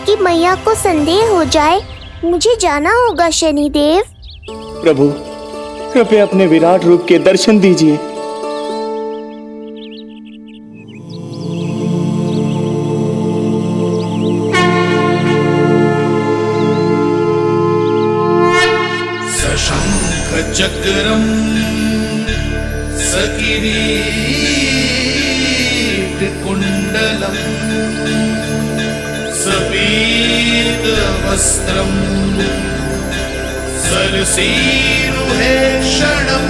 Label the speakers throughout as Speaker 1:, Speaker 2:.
Speaker 1: कि मैया को संदेह हो जाए। मुझे जाना होगा शनिदेव।
Speaker 2: प्रभु, कृपया अपने विराट रूप के दर्शन दीजिए।
Speaker 3: सशंख चक्रम सकिरीट कुंडलम सपीत वस्त्रम सरसीरुहेक्षणम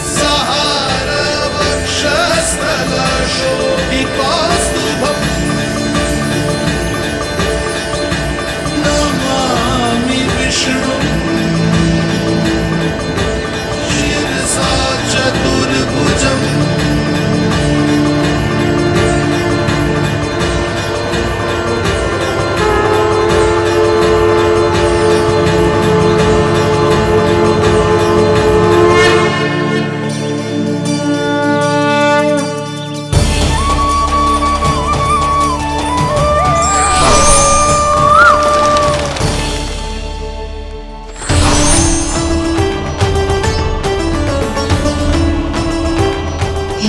Speaker 3: सहार वक्षस्थलशोभिकौस्तुभम् नमामि विष्णुं शिरसा चतुर्भुजम्।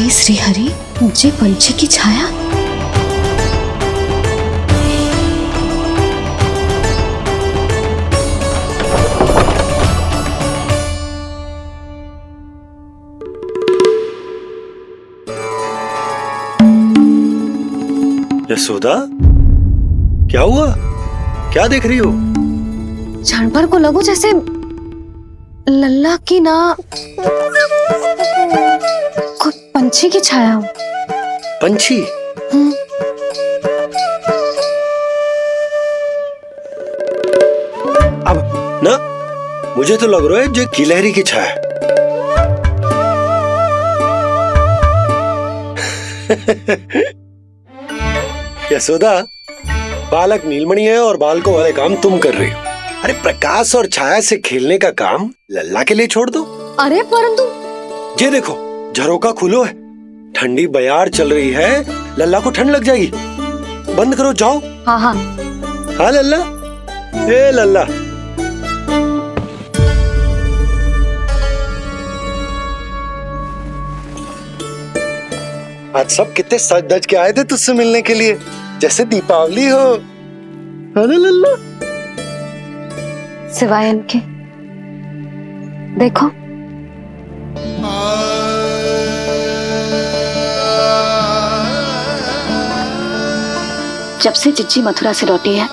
Speaker 4: श्री हरि, मुझे पंछी की छाया।
Speaker 5: यशोदा, क्या हुआ? क्या देख रही हो?
Speaker 4: क्षण भर को लगो जैसे लल्ला की ना कोई पंछी की छाया हो।
Speaker 5: पंछी? अब ना मुझे तो लग रहा है जो गिलहरी की छाया। यशोदा, बालक नीलमणि है और बालकों वाले काम तुम कर रही हो। अरे प्रकाश और छाया से खेलने का काम लल्ला के लिए छोड़ दो।
Speaker 4: अरे परंतु
Speaker 5: ये देखो, झरोका खुलो है, ठंडी बयार चल रही है, लल्ला को ठंड लग जाएगी। बंद करो, जाओ।
Speaker 4: हाँ हाँ
Speaker 5: हाँ लल्ला, ए लल्ला। आज सब कितने सज धज के आए थे तुझसे मिलने के लिए, जैसे दीपावली हो। अरे लल्ला,
Speaker 4: सिवाय इनके देखो। जब से चिच्ची मथुरा से लौटी है,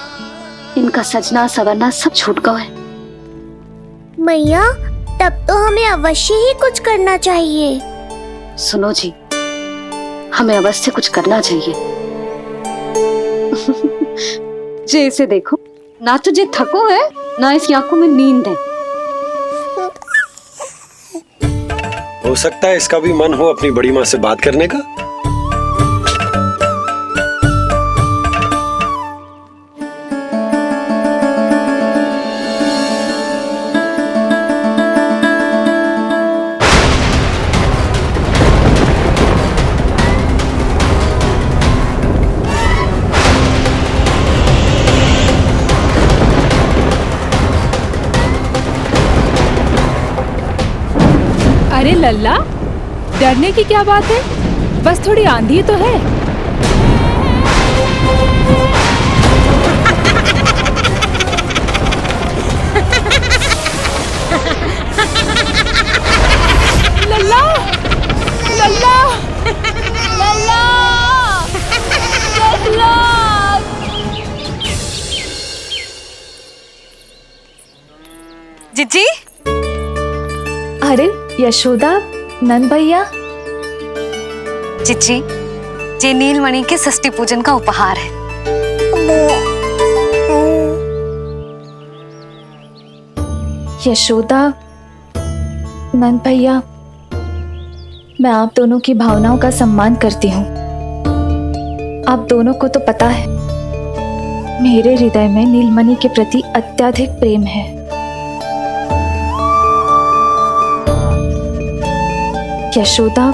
Speaker 4: इनका सजना सवरना सब छूट गया है।
Speaker 1: मैया, तब तो हमें अवश्य ही कुछ करना चाहिए।
Speaker 4: सुनो जी, हमें अवश्य कुछ करना चाहिए। जे इसे देखो, ना तो जे थको है, ना इसकी आंखों में नींद है।
Speaker 5: हो सकता है इसका भी मन हो अपनी बड़ी माँ से बात करने का।
Speaker 6: अरे लल्ला, डरने की क्या बात है? बस थोड़ी आंधी तो है। लल्ला, लल्ला, लल्ला, लल्ला।
Speaker 4: जिज्जी,
Speaker 6: अरे यशोदा, नंद भैया।
Speaker 4: जिज्जी, ये नीलमणि के षष्ठी पूजन का उपहार है।
Speaker 6: यशोदा, नंद भैया, मैं आप दोनों की भावनाओं का सम्मान करती हूँ। आप दोनों को तो पता है, मेरे हृदय में नीलमणि के प्रति अत्यधिक प्रेम है। यशोदा,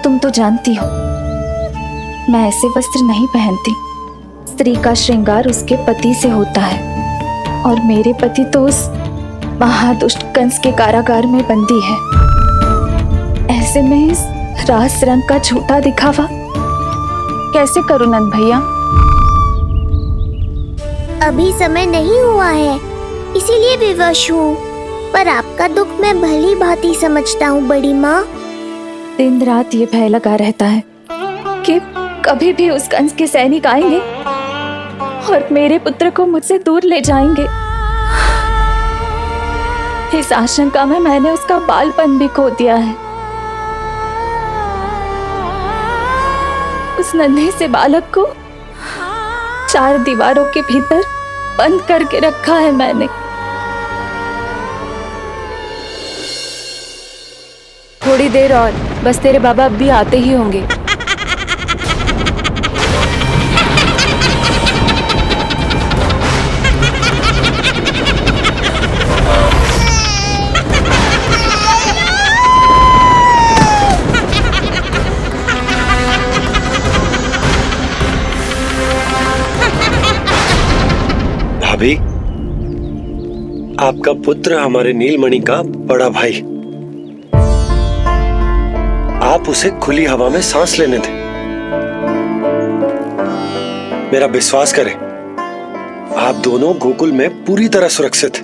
Speaker 6: तुम तो जानती हो मैं ऐसे वस्त्र नहीं पहनती। स्त्री का श्रृंगार उसके पति से होता है और मेरे पति तो उस महादुष्ट कंस के कारागार में बंदी है। ऐसे में इस रास रंग का झूठा दिखावा कैसे करूं नंद भैया?
Speaker 1: अभी समय नहीं हुआ है, इसीलिए विवश हूँ। पर आपका दुख मैं भली भांति समझता हूँ बड़ी माँ।
Speaker 6: दिन रात ये भय लगा रहता है कि कभी भी उस कंस के सैनिक आएंगे और मेरे पुत्र को मुझसे दूर ले जाएंगे। इस आशंका में मैंने उसका बालपन भी खो दिया है। उस नन्हे से बालक को 4 दीवारों के भीतर बंद करके रखा है मैंने।
Speaker 7: थोड़ी देर और, बस तेरे बाबा अब भी आते ही होंगे।
Speaker 5: भाभी, आपका पुत्र हमारे नीलमणि का बड़ा भाई। आप उसे खुली हवा में सांस लेने दें। मेरा विश्वास करें, आप दोनों गोकुल में पूरी तरह सुरक्षित हैं।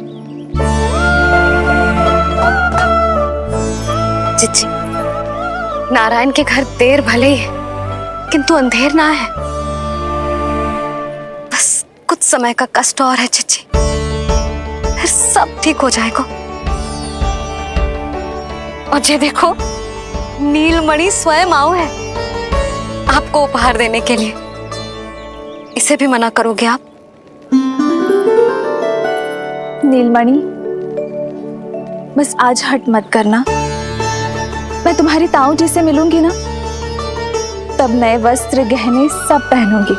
Speaker 4: चिच्ची, नारायण के घर देर भले ही है, किंतु अंधेर ना है। बस कुछ समय का कष्ट और है चिच्ची, फिर सब ठीक हो जाएगा। और ये देखो, नीलमणि स्वयं आओ है आपको उपहार देने के लिए। इसे भी मना करोगे आप?
Speaker 6: नीलमणि, बस आज हट मत करना। मैं तुम्हारी ताऊ जी से मिलूंगी ना, तब नए वस्त्र गहने सब पहनूंगी,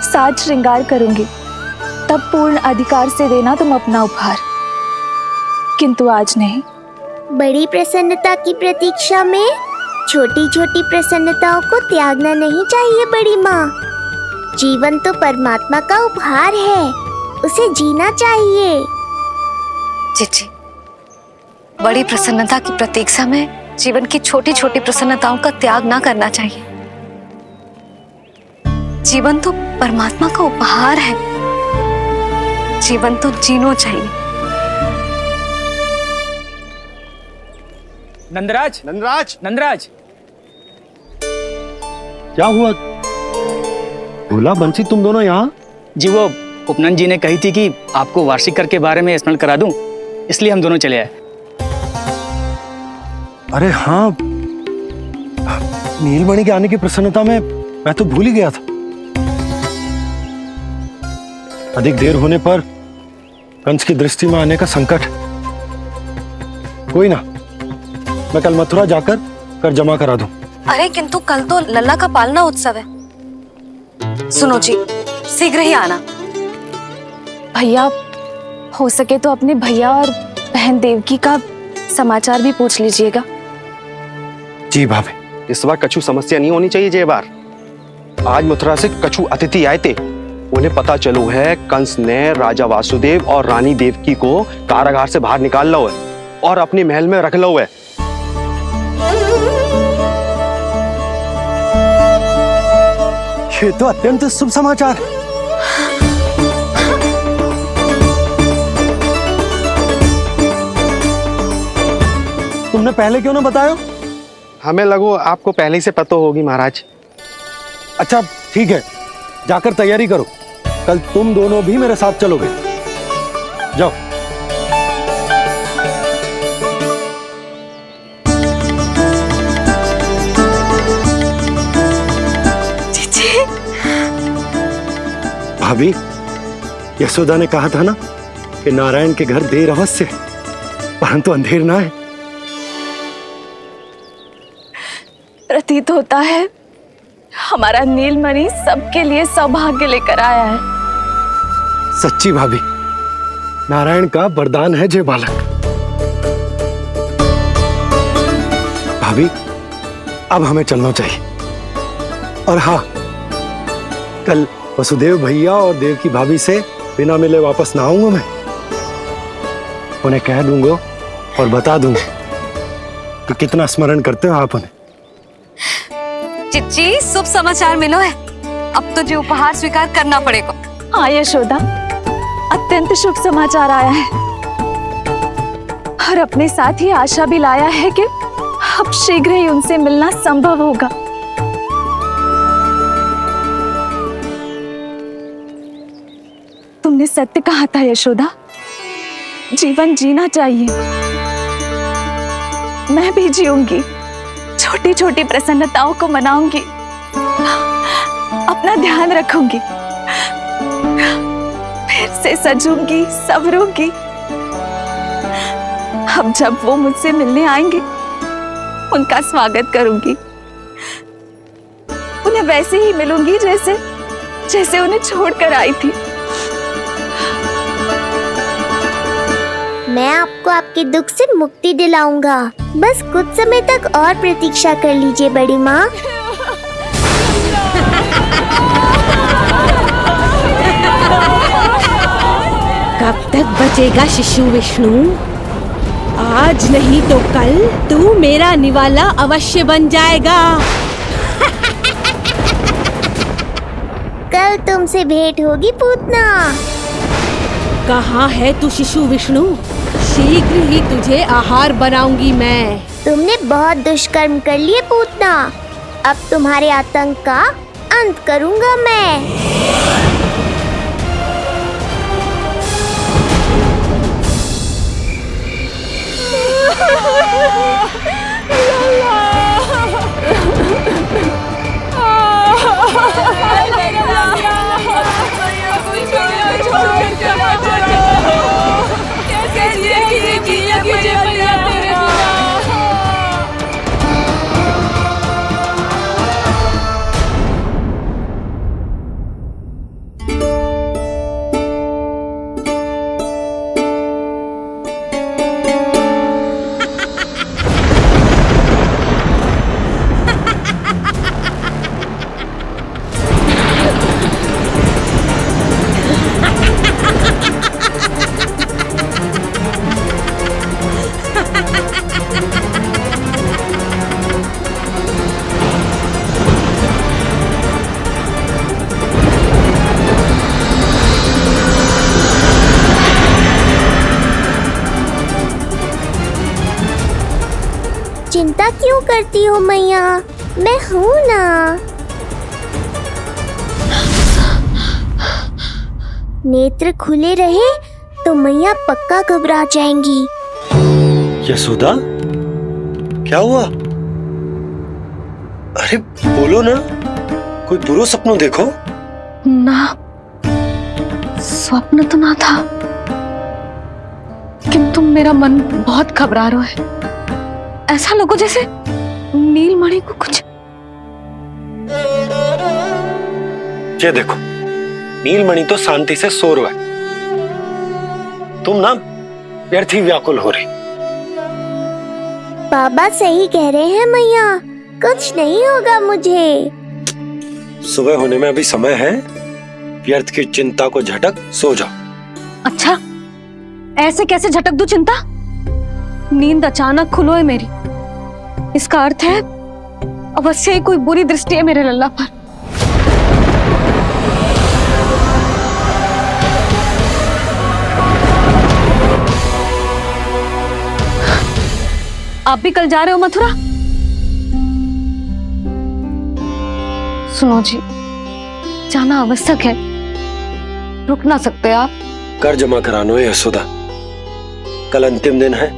Speaker 6: साज श्रृंगार करूंगी। तब पूर्ण अधिकार से देना तुम अपना उपहार, किंतु आज नहीं।
Speaker 1: बड़ी प्रसन्नता की प्रतीक्षा में छोटी छोटी प्रसन्नताओं को त्यागना नहीं चाहिए बड़ी माँ। जीवन तो परमात्मा का उपहार है, उसे जीना चाहिए।
Speaker 4: चिच्ची, बड़ी प्रसन्नता की प्रतीक्षा में जीवन की छोटी छोटी प्रसन्नताओं का त्याग ना करना चाहिए। जीवन तो परमात्मा का उपहार है, जीवन तो जीना चाहिए।
Speaker 2: नंदराज,
Speaker 8: नंदराज,
Speaker 2: नंदराज,
Speaker 8: क्या हुआ? भोला बंसी, तुम दोनों यहाँ?
Speaker 2: जी वो उपनंद जी ने कही थी कि आपको वार्षिक कर के बारे में स्मरण करा दूं, इसलिए हम दोनों चले आए।
Speaker 8: अरे हाँ, नीलमणि के आने की प्रसन्नता में मैं तो भूल ही गया था। अधिक देर होने पर कंस की दृष्टि में आने का संकट। कोई ना, मैं कल मथुरा जाकर कर जमा करा दूं।
Speaker 4: अरे किंतु कल तो लल्ला का पालना उत्सव है। सुनो जी, शीघ्र ही आना।
Speaker 6: भैया, हो सके तो अपने भैया और बहन देवकी का समाचार भी पूछ लीजिएगा।
Speaker 8: जी भाभी।
Speaker 9: इस बार कछु समस्या नहीं होनी चाहिए। ये बार आज मथुरा से कछु अतिथि आए थे, उन्हें पता चलो है कंस ने राजा वासुदेव और रानी देवकी को कारागार से बाहर निकाल लो है और अपने महल में रख लो है।
Speaker 8: ये तो अत्यंत शुभ समाचार है। तुमने पहले क्यों ना बताया?
Speaker 9: हमें लगो आपको पहले ही से पता होगी महाराज।
Speaker 8: अच्छा ठीक है, जाकर तैयारी करो, कल तुम दोनों भी मेरे साथ चलोगे। जाओ। भाभी, यशोदा ने कहा था ना कि नारायण के घर देर अवश्य है, परंतु अंधेर ना है।
Speaker 6: प्रतीत होता है हमारा नीलमणि सबके लिए सौभाग्य लेकर आया है।
Speaker 8: सच्ची भाभी, नारायण का वरदान है जे बालक। भाभी, अब हमें चलना चाहिए। और हाँ, कल वसुदेव भैया और देवकी भाभी से बिना मिले वापस ना आऊंगा मैं। उन्हें कह दूंगा और बता दूंगा कि कितना स्मरण करते हो आप उन्हें।
Speaker 4: चिच्ची, शुभ समाचार मिलो है। अब तुझे उपहार स्वीकार करना पड़ेगा।
Speaker 6: हाँ यशोदा, अत्यंत शुभ समाचार आया है और अपने साथ ही आशा भी लाया है कि अब शीघ्र ही उनसे मिलना संभव होगा। तुमने सत्य कहा था यशोदा, जीवन जीना चाहिए। मैं भी जीऊंगी, छोटी छोटी प्रसन्नताओं को मनाऊंगी, अपना ध्यान रखूंगी, फिर से सजूंगी, संवरूंगी। अब जब वो मुझसे मिलने आएंगे, उनका स्वागत करूंगी। उन्हें वैसे ही मिलूंगी जैसे उन्हें छोड़कर आई थी।
Speaker 1: मैं आपको आपके दुख से मुक्ति दिलाऊंगा। बस कुछ समय तक और प्रतीक्षा कर लीजिए बड़ी माँ।
Speaker 10: कब तक बचेगा शिशु विष्णु? आज नहीं तो कल तू मेरा निवाला अवश्य बन जाएगा।
Speaker 1: कल तुमसे भेंट होगी पूतना।
Speaker 10: कहाँ है तू शिशु विष्णु? शीघ्र ही तुझे आहार बनाऊंगी मैं।
Speaker 1: तुमने बहुत दुष्कर्म कर लिए पूतना। अब तुम्हारे आतंक का अंत करूंगा मैं। चिंता क्यों करती हो मैया? मैं हूँ ना। नेत्र खुले रहे तो मैया पक्का घबरा जाएंगी।
Speaker 5: यशोदा, क्या हुआ? अरे बोलो ना, कोई बुरा सपना देखो।
Speaker 4: ना, स्वप्न तो ना था, किंतु मेरा मन बहुत घबरा रहा है। ऐसा लगो जैसे नीलमणि को कुछ।
Speaker 5: ये देखो, नीलमणि तो शांति से सो रहा है। तुम ना व्यर्थ ही व्याकुल हो रही।
Speaker 1: बाबा सही कह रहे हैं मैया, कुछ नहीं होगा मुझे।
Speaker 5: सुबह होने में अभी समय है। व्यर्थ की चिंता को झटक सो जाओ।
Speaker 4: अच्छा, ऐसे कैसे झटक दूं चिंता? नींद अचानक खुलो है मेरी। इसका अर्थ है अवश्य ही कोई बुरी दृष्टि है मेरे लल्ला पर। आप भी कल जा रहे हो मथुरा? सुनो जी, जाना आवश्यक है, रुक ना सकते आप?
Speaker 5: कर जमा करानो है यशोदा, कल अंतिम दिन है।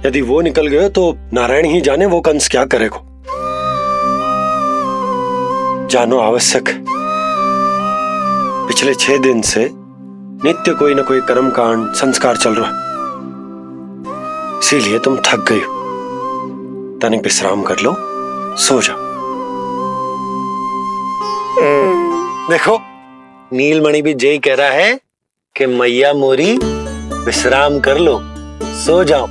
Speaker 5: यदि वो निकल गए तो नारायण ही जाने वो कंस क्या करेगा। जानो आवश्यक। पिछले 6 दिन से नित्य कोई न कोई कर्मकांड संस्कार चल रहा है, इसीलिए तुम थक गई हो। तनिक विश्राम कर लो, सो जाओ। देखो, नीलमणि भी यही कह रहा है कि मैया मोरी विश्राम कर लो, सो जाओ।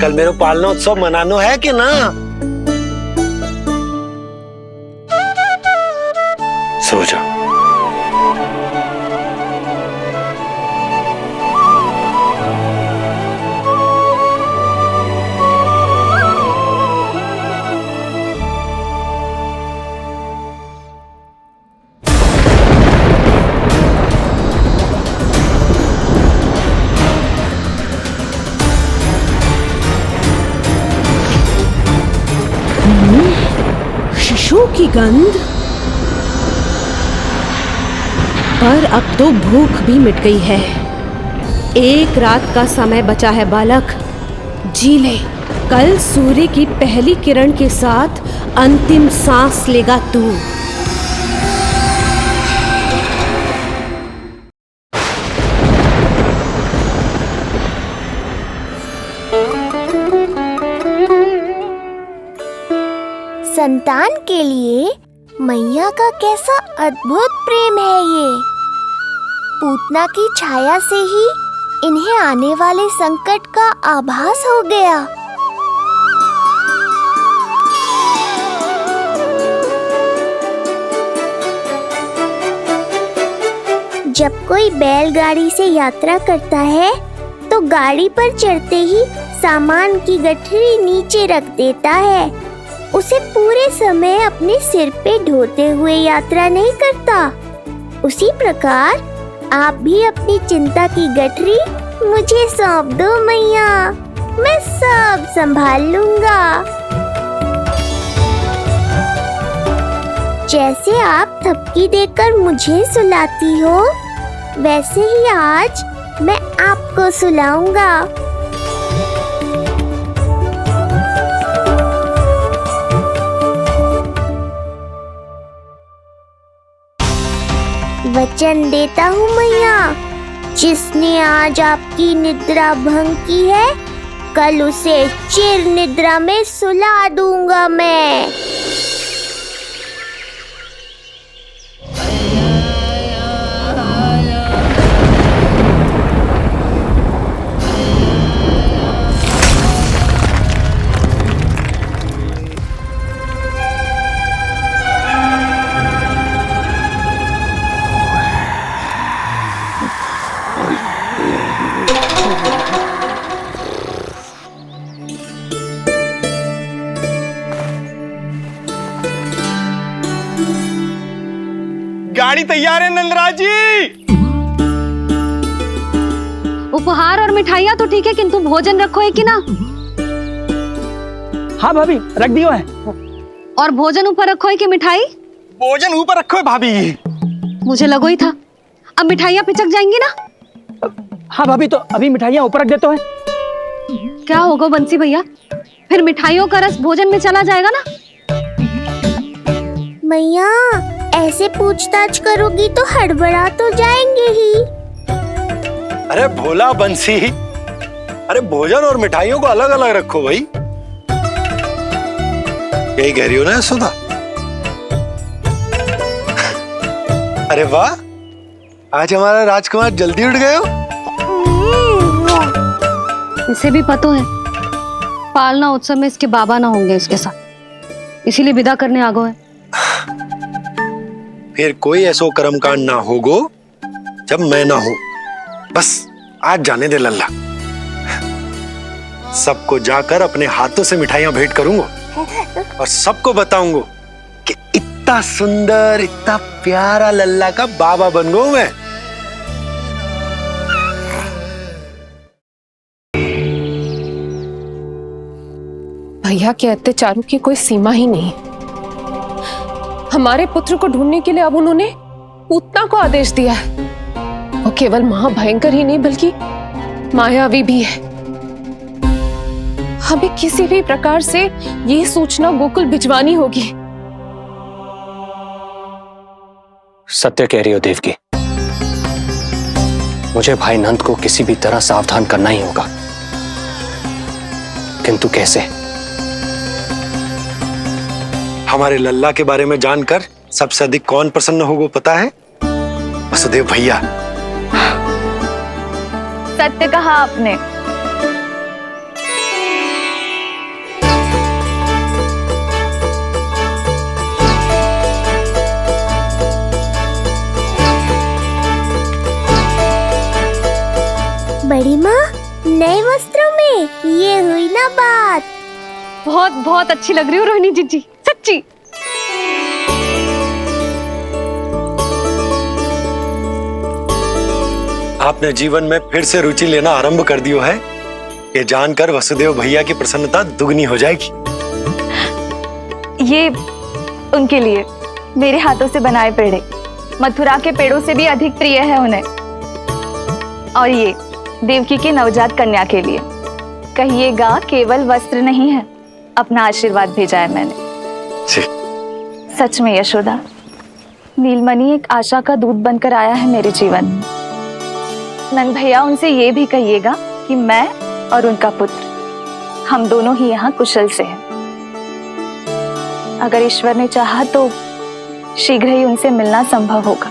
Speaker 5: कल मेरे पालना उत्सव मनानो है कि ना?
Speaker 10: कछू की गंध। पर अब तो भूख भी मिट गई है। एक रात का समय बचा है बालक, जी ले। कल सूर्य की पहली किरण के साथ अंतिम सांस लेगा तू।
Speaker 1: संतान के लिए मैया का कैसा अद्भुत प्रेम है ये। पूतना की छाया से ही इन्हें आने वाले संकट का आभास हो गया। जब कोई बैलगाड़ी से यात्रा करता है तो गाड़ी पर चढ़ते ही सामान की गठरी नीचे रख देता है। उसे पूरे समय अपने सिर पे ढोते हुए यात्रा नहीं करता। उसी प्रकार आप भी अपनी चिंता की गठरी मुझे सौंप दो मैया, मैं सब संभाल लूंगा। जैसे आप थपकी देकर मुझे सुलाती हो, वैसे ही आज मैं आपको सुलाऊंगा। वचन देता हूँ मैया, जिसने आज आपकी निद्रा भंग की है, कल उसे चिर निद्रा में सुला दूंगा मैं।
Speaker 9: गाड़ी तैयार है नंदराज जी।
Speaker 4: उपहार और मिठाइयाँ तो ठीक है, किंतु भोजन रखो है कि ना?
Speaker 2: हाँ भाभी, रख दियो है।
Speaker 4: और भोजन ऊपर रखो है कि मिठाई?
Speaker 9: भोजन ऊपर रखो है भाभी।
Speaker 4: मुझे लगो ही था, अब मिठाइयाँ पिचक जाएंगी ना।
Speaker 2: हाँ भाभी, तो अभी मिठाइयाँ ऊपर रख देते हैं।
Speaker 4: क्या होगा बंसी भैया, फिर मिठाइयों का रस भोजन में चला जाएगा ना।
Speaker 1: मैया ऐसे पूछताछ करोगी तो हड़बड़ा तो जाएंगे ही।
Speaker 5: अरे भोला बंसी, अरे भोजन और मिठाइयों को अलग अलग रखो भाई। यही कह रही हो ना यशोदा? अरे वाह, आज हमारा राजकुमार जल्दी उठ गए हो।
Speaker 4: इसे भी पता है पालना उत्सव में इसके बाबा ना होंगे इसके साथ, इसीलिए विदा करने आ गए।
Speaker 5: फिर कोई ऐसो कर्म कांड ना होगो जब मैं ना हूं। बस आज जाने दे लल्ला। सबको जाकर अपने हाथों से मिठाइयां भेंट करूंगा और सबको बताऊंगा कि इतना सुंदर, इतना प्यारा लल्ला का बाबा बन गया मैं।
Speaker 7: भैया के अत्याचारों की कोई सीमा ही नहीं। हमारे पुत्र को ढूंढने के लिए अब उन्होंने पूतना को आदेश दिया है। वो केवल महाभयंकर ही नहीं बल्कि मायावी भी है। हमें किसी भी प्रकार से ये सूचना गोकुल भिजवानी होगी।
Speaker 9: सत्य कह रही हो देवकी, मुझे भाई नंद को किसी भी तरह सावधान करना ही होगा, किंतु कैसे?
Speaker 5: हमारे लल्ला के बारे में जानकर सबसे अधिक कौन प्रसन्न होगा पता है? वसुदेव भैया।
Speaker 6: सत्य कहा आपने।
Speaker 1: बड़ी माँ, नए वस्त्रों में ये हुई ना बात।
Speaker 4: बहुत बहुत अच्छी लग रही हो रोहिणी जीजी, सच्ची।
Speaker 5: आपने जीवन में फिर से रुचि लेना आरंभ कर दियो है। ये जानकर वसुदेव भैया की प्रसन्नता दुगनी हो जाएगी।
Speaker 6: उनके लिए मेरे हाथों से बनाए पेड़े मथुरा के पेड़ों से भी अधिक प्रिय है उन्हें। और ये देवकी की नवजात कन्या के लिए कहिएगा केवल वस्त्र नहीं है, अपना आशीर्वाद भेजा है मैंने। सच में यशोदा, नीलमणि एक आशा का दूत बनकर आया है मेरे जीवन में। नंद भैया उनसे ये भी कहिएगा कि मैं और उनका पुत्र हम दोनों ही यहाँ कुशल से हैं। अगर ईश्वर ने चाहा तो शीघ्र ही उनसे मिलना संभव होगा।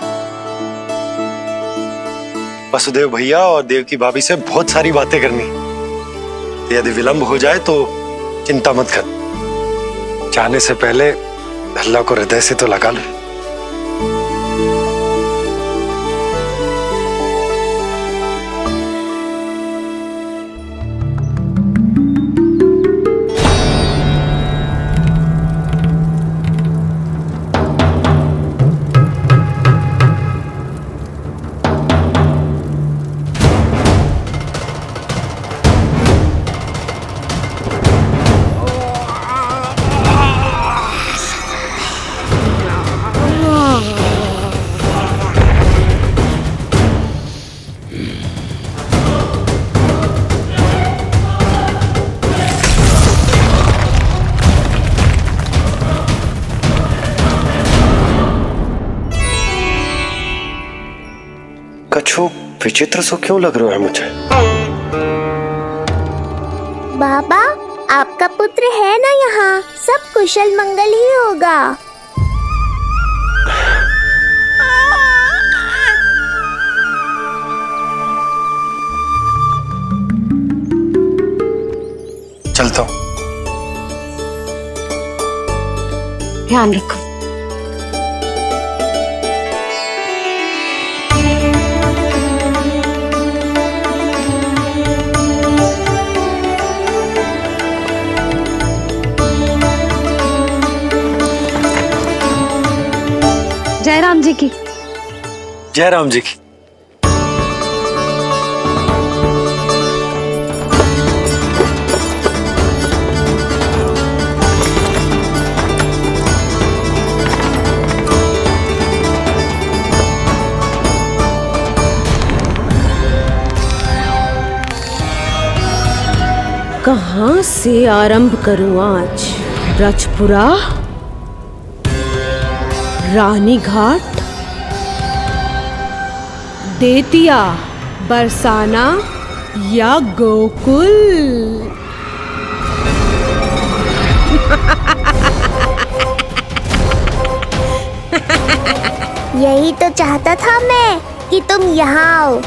Speaker 5: वसुदेव भैया और देवकी भाभी से बहुत सारी बातें करनी, यदि विलंब हो जाए तो चिंता मत कर। जाने से पहले अल्लाह को हृदय से तो लगा लो। कछु विचित्र सो क्यों लग रहा है मुझे?
Speaker 1: बाबा, आपका पुत्र है ना यहाँ, सब कुशल मंगल ही होगा।
Speaker 5: चलता हूँ।
Speaker 7: ध्यान रखो।
Speaker 4: जय राम जी की।
Speaker 5: जय राम जी की।
Speaker 10: कहाँ से आरंभ करूं आज? ब्रजपुरा, रानी घाट, देतिया, बरसाना या गोकुल?
Speaker 1: यही तो चाहता था मैं कि तुम यहाँ आओ।